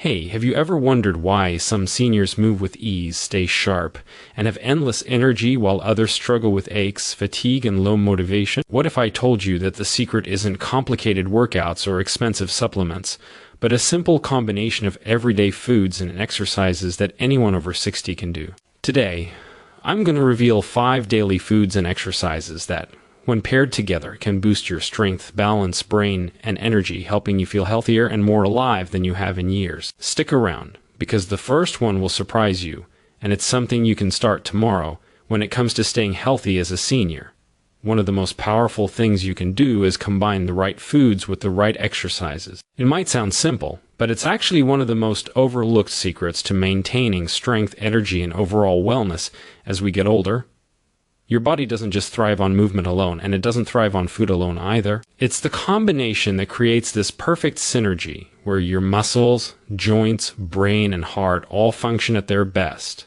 Hey, have you ever wondered why some seniors move with ease, stay sharp, and have endless energy while others struggle with aches, fatigue, and low motivation? What if I told you that the secret isn't complicated workouts or expensive supplements, but a simple combination of everyday foods and exercises that anyone over 60 can do? Today, I'm going to reveal 5 daily foods and exercises that, when paired together, can boost your strength, balance, brain, and energy, helping you feel healthier and more alive than you have in years. Stick around, because the first one will surprise you, and it's something you can start tomorrow when it comes to staying healthy as a senior. One of the most powerful things you can do is combine the right foods with the right exercises. It might sound simple, but it's actually one of the most overlooked secrets to maintaining strength, energy, and overall wellness as we get older. Your body doesn't just thrive on movement alone, and it doesn't thrive on food alone either. It's the combination that creates this perfect synergy where your muscles, joints, brain, and heart all function at their best.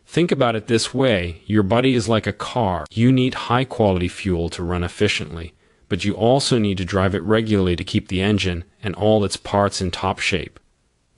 Think about it this way: your body is like a car. You need high-quality fuel to run efficiently, but you also need to drive it regularly to keep the engine and all its parts in top shape.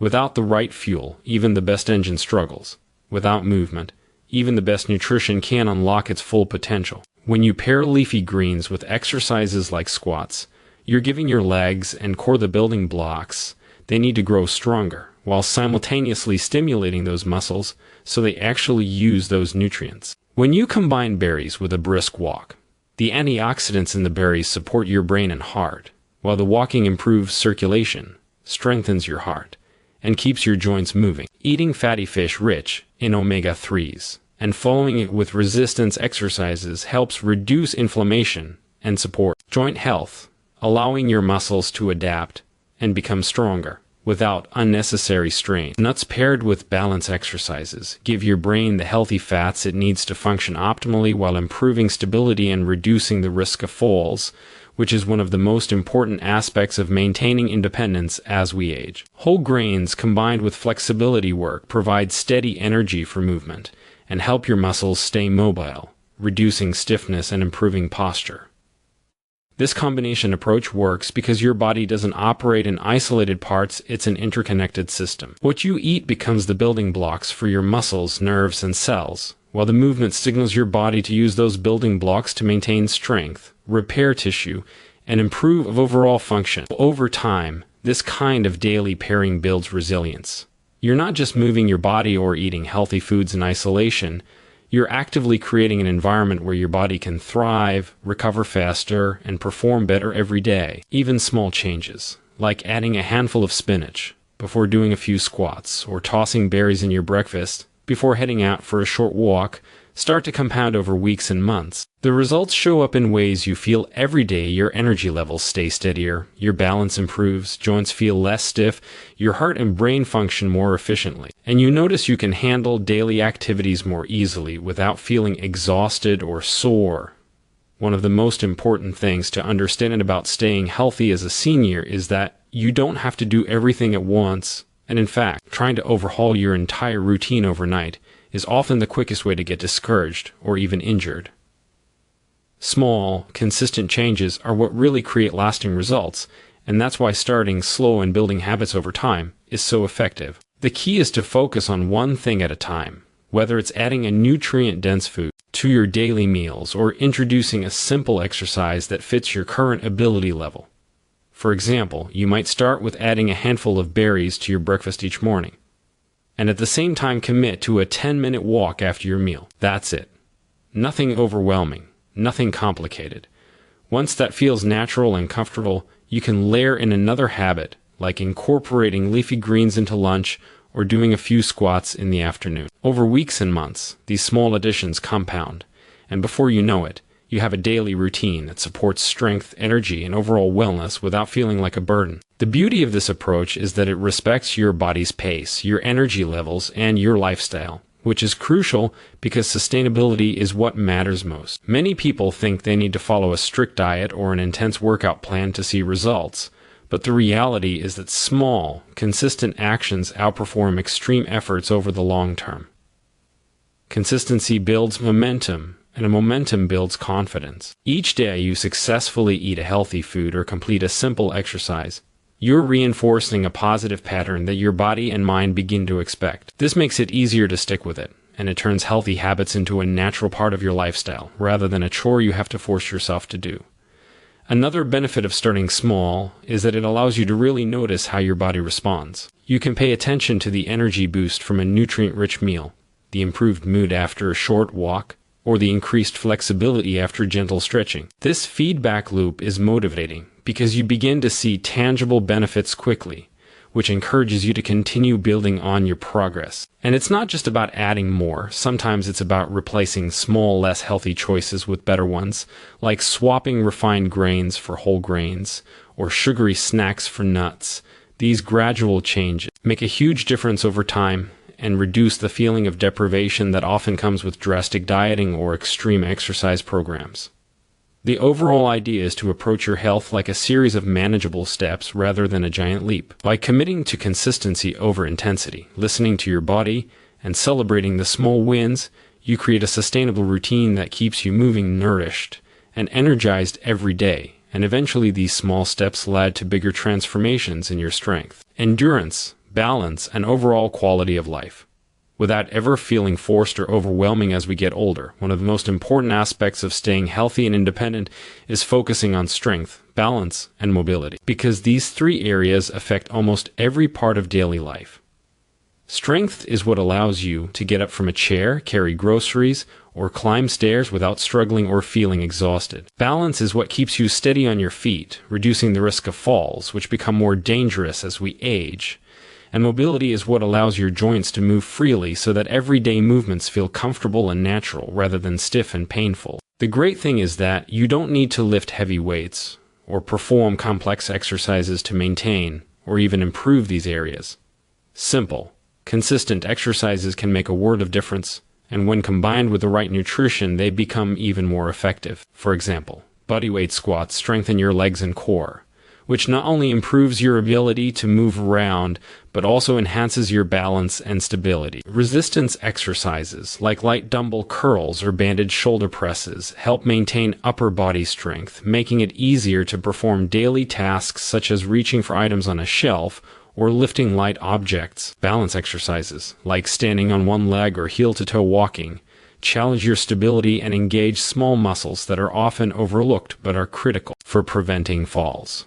Without the right fuel, even the best engine struggles. Without movement, even the best nutrition can't unlock its full potential. When you pair leafy greens with exercises like squats, you're giving your legs and core the building blocks they need to grow stronger, while simultaneously stimulating those muscles so they actually use those nutrients. When you combine berries with a brisk walk, the antioxidants in the berries support your brain and heart, while the walking improves circulation, strengthens your heart, and keeps your joints moving. Eating fatty fish rich in omega-3s and following it with resistance exercises helps reduce inflammation and support joint health, allowing your muscles to adapt and become stronger without unnecessary strain. Nuts paired with balance exercises give your brain the healthy fats it needs to function optimally while improving stability and reducing the risk of falls, which is one of the most important aspects of maintaining independence as we age. Whole grains combined with flexibility work provide steady energy for movement and help your muscles stay mobile, reducing stiffness and improving posture. This combination approach works because your body doesn't operate in isolated parts, it's an interconnected system. What you eat becomes the building blocks for your muscles, nerves, and cells, while the movement signals your body to use those building blocks to maintain strength, repair tissue, and improve overall function. Over time, this kind of daily pairing builds resilience. You're not just moving your body or eating healthy foods in isolation, you're actively creating an environment where your body can thrive, recover faster, and perform better every day. Even small changes, like adding a handful of spinach before doing a few squats, or tossing berries in your breakfast before heading out for a short walk, start to compound over weeks and months. The results show up in ways you feel every day. Your energy levels stay steadier, your balance improves, joints feel less stiff, your heart and brain function more efficiently, and you notice you can handle daily activities more easily without feeling exhausted or sore. One of the most important things to understand about staying healthy as a senior is that you don't have to do everything at once, and in fact, trying to overhaul your entire routine overnight is often the quickest way to get discouraged or even injured. Small, consistent changes are what really create lasting results, and that's why starting slow and building habits over time is so effective. The key is to focus on one thing at a time, whether it's adding a nutrient-dense food to your daily meals or introducing a simple exercise that fits your current ability level. For example, you might start with adding a handful of berries to your breakfast each morning, and at the same time commit to a 10-minute walk after your meal. That's it. Nothing overwhelming, nothing complicated. Once that feels natural and comfortable, you can layer in another habit, like incorporating leafy greens into lunch or doing a few squats in the afternoon. Over weeks and months, these small additions compound, and before you know it, you have a daily routine that supports strength, energy, and overall wellness without feeling like a burden. The beauty of this approach is that it respects your body's pace, your energy levels, and your lifestyle, which is crucial because sustainability is what matters most. Many people think they need to follow a strict diet or an intense workout plan to see results, but the reality is that small, consistent actions outperform extreme efforts over the long term. Consistency builds momentum, and a momentum builds confidence. Each day you successfully eat a healthy food or complete a simple exercise, You're reinforcing a positive pattern that your body and mind begin to expect. This makes it easier to stick with it, and it turns healthy habits into a natural part of your lifestyle, rather than a chore you have to force yourself to do. Another benefit of starting small is that it allows you to really notice how your body responds. You can pay attention to the energy boost from a nutrient-rich meal, the improved mood after a short walk, or the increased flexibility after gentle stretching. This feedback loop is motivating because you begin to see tangible benefits quickly, which encourages you to continue building on your progress. And it's not just about adding more. Sometimes it's about replacing small, less healthy choices with better ones, like swapping refined grains for whole grains, or sugary snacks for nuts. These gradual changes make a huge difference over time and reduce the feeling of deprivation that often comes with drastic dieting or extreme exercise programs. The overall idea is to approach your health like a series of manageable steps rather than a giant leap. By committing to consistency over intensity, listening to your body, and celebrating the small wins, you create a sustainable routine that keeps you moving, nourished, and energized every day. And eventually these small steps lead to bigger transformations in your strength, endurance, balance, and overall quality of life. Without ever feeling forced or overwhelming as we get older, one of the most important aspects of staying healthy and independent is focusing on strength, balance, and mobility, because these three areas affect almost every part of daily life. Strength is what allows you to get up from a chair, carry groceries, or climb stairs without struggling or feeling exhausted. Balance is what keeps you steady on your feet, reducing the risk of falls, which become more dangerous as we age. And mobility is what allows your joints to move freely so that everyday movements feel comfortable and natural rather than stiff and painful. The great thing is that you don't need to lift heavy weights or perform complex exercises to maintain or even improve these areas. Simple, consistent exercises can make a world of difference, and when combined with the right nutrition, they become even more effective. For example, bodyweight squats strengthen your legs and core, which not only improves your ability to move around, but also enhances your balance and stability. Resistance exercises, like light dumbbell curls or banded shoulder presses, help maintain upper body strength, making it easier to perform daily tasks such as reaching for items on a shelf or lifting light objects. Balance exercises, like standing on one leg or heel-to-toe walking, challenge your stability and engage small muscles that are often overlooked but are critical for preventing falls.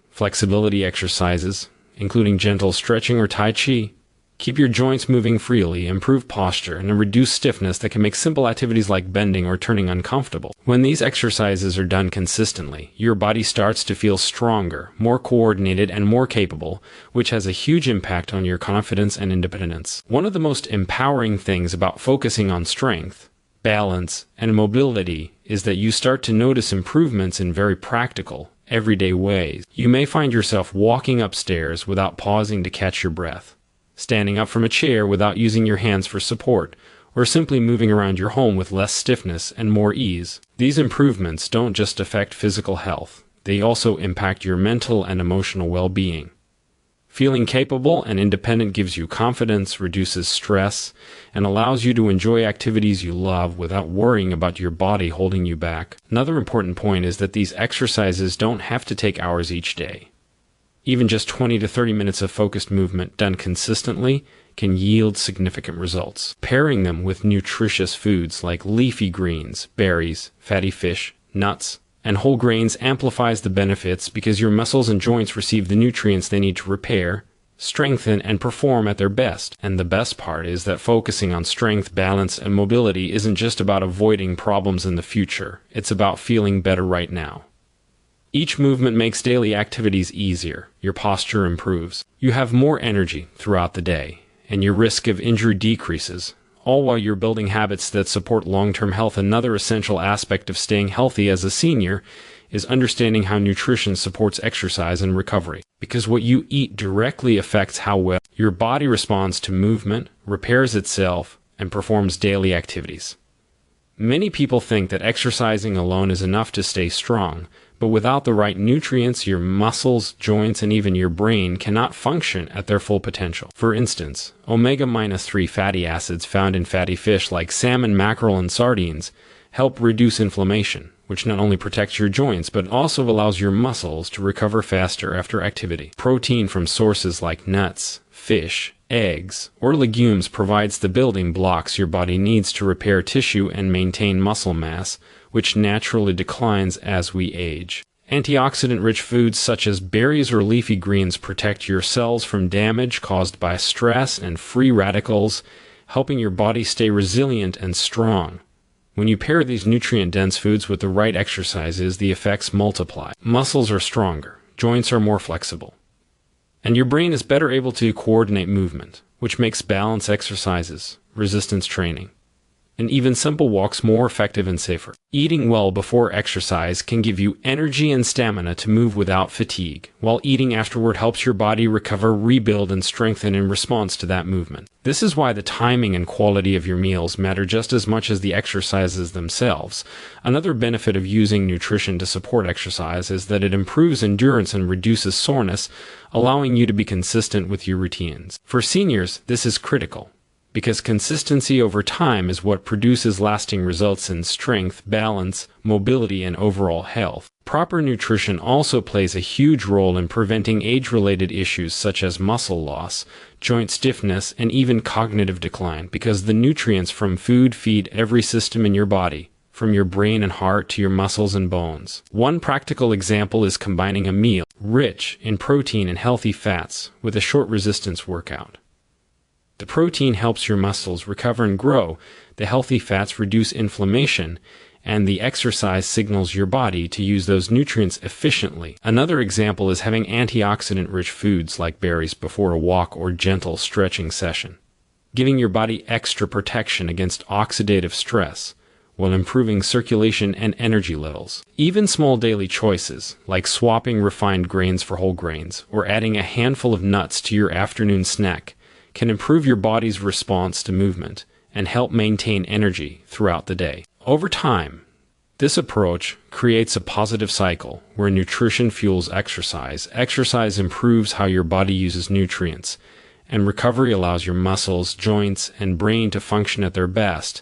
Flexibility exercises, including gentle stretching or Tai Chi, keep your joints moving freely, improve posture, and reduce stiffness that can make simple activities like bending or turning uncomfortable. When these exercises are done consistently, your body starts to feel stronger, more coordinated, and more capable, which has a huge impact on your confidence and independence. One of the most empowering things about focusing on strength, balance, and mobility is that you start to notice improvements in very practical, everyday ways. You may find yourself walking upstairs without pausing to catch your breath, standing up from a chair without using your hands for support, or simply moving around your home with less stiffness and more ease. These improvements don't just affect physical health, they also impact your mental and emotional well-being. Feeling capable and independent gives you confidence, reduces stress, and allows you to enjoy activities you love without worrying about your body holding you back. Another important point is that these exercises don't have to take hours each day. Even just 20 to 30 minutes of focused movement done consistently can yield significant results. Pairing them with nutritious foods like leafy greens, berries, fatty fish, nuts, and whole grains amplifies the benefits because your muscles and joints receive the nutrients they need to repair, strengthen, and perform at their best. And the best part is that focusing on strength, balance, and mobility isn't just about avoiding problems in the future. It's about feeling better right now. Each movement makes daily activities easier, your posture improves, you have more energy throughout the day, and your risk of injury decreases, all while you're building habits that support long-term health. Another essential aspect of staying healthy as a senior is understanding how nutrition supports exercise and recovery, because what you eat directly affects how well your body responds to movement, repairs itself, and performs daily activities. Many people think that exercising alone is enough to stay strong, but without the right nutrients, your muscles, joints, and even your brain cannot function at their full potential. For instance, omega-3 fatty acids found in fatty fish like salmon, mackerel, and sardines help reduce inflammation, which not only protects your joints but also allows your muscles to recover faster after activity. Protein from sources like nuts, fish, eggs, or legumes provides the building blocks your body needs to repair tissue and maintain muscle mass, which naturally declines as we age. Antioxidant-rich foods such as berries or leafy greens protect your cells from damage caused by stress and free radicals, helping your body stay resilient and strong. When you pair these nutrient-dense foods with the right exercises, the effects multiply. Muscles are stronger, joints are more flexible, and your brain is better able to coordinate movement, which makes balance exercises, resistance training, and even simple walks more effective and safer. Eating well before exercise can give you energy and stamina to move without fatigue, while eating afterward helps your body recover, rebuild, and strengthen in response to that movement. This is why the timing and quality of your meals matter just as much as the exercises themselves. Another benefit of using nutrition to support exercise is that it improves endurance and reduces soreness, allowing you to be consistent with your routines. For seniors, this is critical, because consistency over time is what produces lasting results in strength, balance, mobility, and overall health. Proper nutrition also plays a huge role in preventing age-related issues such as muscle loss, joint stiffness, and even cognitive decline, because the nutrients from food feed every system in your body, from your brain and heart to your muscles and bones. One practical example is combining a meal rich in protein and healthy fats with a short resistance workout. The protein helps your muscles recover and grow, the healthy fats reduce inflammation, and the exercise signals your body to use those nutrients efficiently. Another example is having antioxidant-rich foods like berries before a walk or gentle stretching session, giving your body extra protection against oxidative stress while improving circulation and energy levels. Even small daily choices, like swapping refined grains for whole grains or adding a handful of nuts to your afternoon snack, can improve your body's response to movement and help maintain energy throughout the day. Over time, this approach creates a positive cycle where nutrition fuels exercise, exercise improves how your body uses nutrients, and recovery allows your muscles, joints, and brain to function at their best,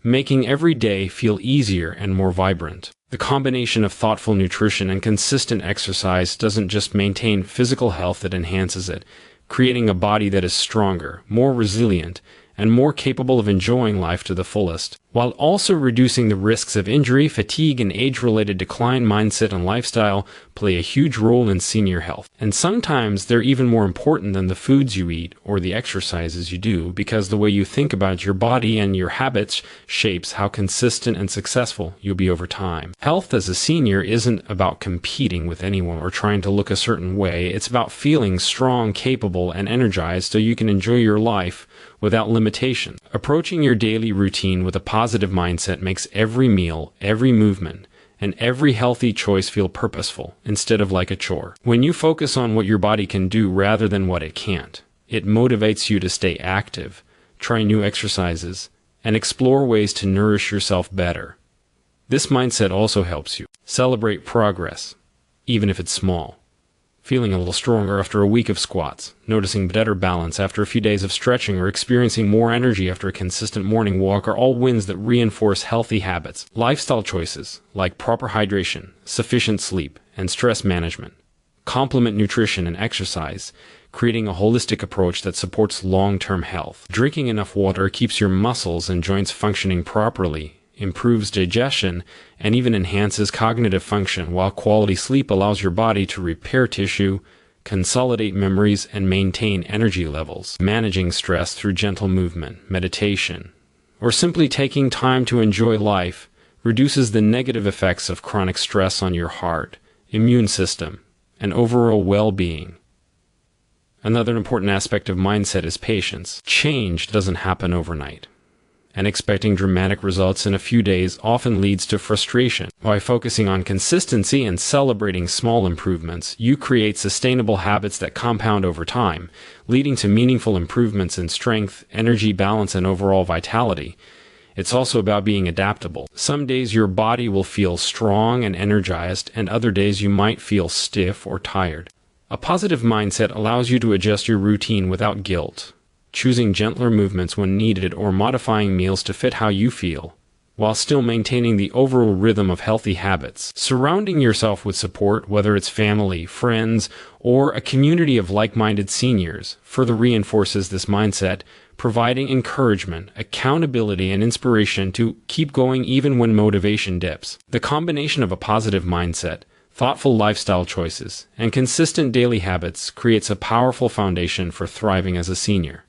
making every day feel easier and more vibrant. The combination of thoughtful nutrition and consistent exercise doesn't just maintain physical health, it enhances it, creating a body that is stronger, more resilient, and more capable of enjoying life to the fullest, while also reducing the risks of injury, fatigue, and age-related decline. Mindset and lifestyle play a huge role in senior health, and sometimes they're even more important than the foods you eat or the exercises you do, because the way you think about your body and your habits shapes how consistent and successful you'll be over time. Health as a senior isn't about competing with anyone or trying to look a certain way. It's about feeling strong, capable, and energized so you can enjoy your life without limitation. Approaching your daily routine with a positive mindset makes every meal, every movement, and every healthy choice feel purposeful instead of like a chore. When you focus on what your body can do rather than what it can't, it motivates you to stay active, try new exercises, and explore ways to nourish yourself better. This mindset also helps you celebrate progress, even if it's small. Feeling a little stronger after a week of squats, noticing better balance after a few days of stretching, or experiencing more energy after a consistent morning walk are all wins that reinforce healthy habits. Lifestyle choices, like proper hydration, sufficient sleep, and stress management, complement nutrition and exercise, creating a holistic approach that supports long-term health. Drinking enough water keeps your muscles and joints functioning properly, improves digestion, and even enhances cognitive function, while quality sleep allows your body to repair tissue, consolidate memories, and maintain energy levels. Managing stress through gentle movement, meditation, or simply taking time to enjoy life reduces the negative effects of chronic stress on your heart, immune system, and overall well-being. Another important aspect of mindset is patience. Change doesn't happen overnight, and expecting dramatic results in a few days often leads to frustration. By focusing on consistency and celebrating small improvements, you create sustainable habits that compound over time, leading to meaningful improvements in strength, energy, balance, and overall vitality. It's also about being adaptable. Some days your body will feel strong and energized, and other days you might feel stiff or tired. A positive mindset allows you to adjust your routine without guilt, choosing gentler movements when needed or modifying meals to fit how you feel, while still maintaining the overall rhythm of healthy habits. Surrounding yourself with support, whether it's family, friends, or a community of like-minded seniors, further reinforces this mindset, providing encouragement, accountability, and inspiration to keep going even when motivation dips. The combination of a positive mindset, thoughtful lifestyle choices, and consistent daily habits creates a powerful foundation for thriving as a senior.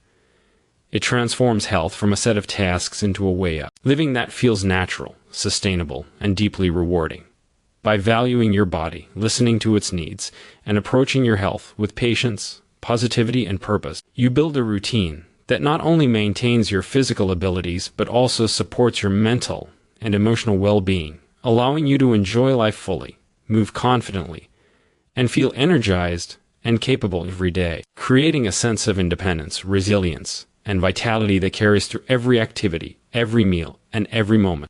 It transforms health from a set of tasks into a way up, living that feels natural, sustainable, and deeply rewarding. By valuing your body, listening to its needs, and approaching your health with patience, positivity, and purpose, you build a routine that not only maintains your physical abilities but also supports your mental and emotional well-being, allowing you to enjoy life fully, move confidently, and feel energized and capable every day, creating a sense of independence, resilience, and vitality that carries through every activity, every meal, and every moment.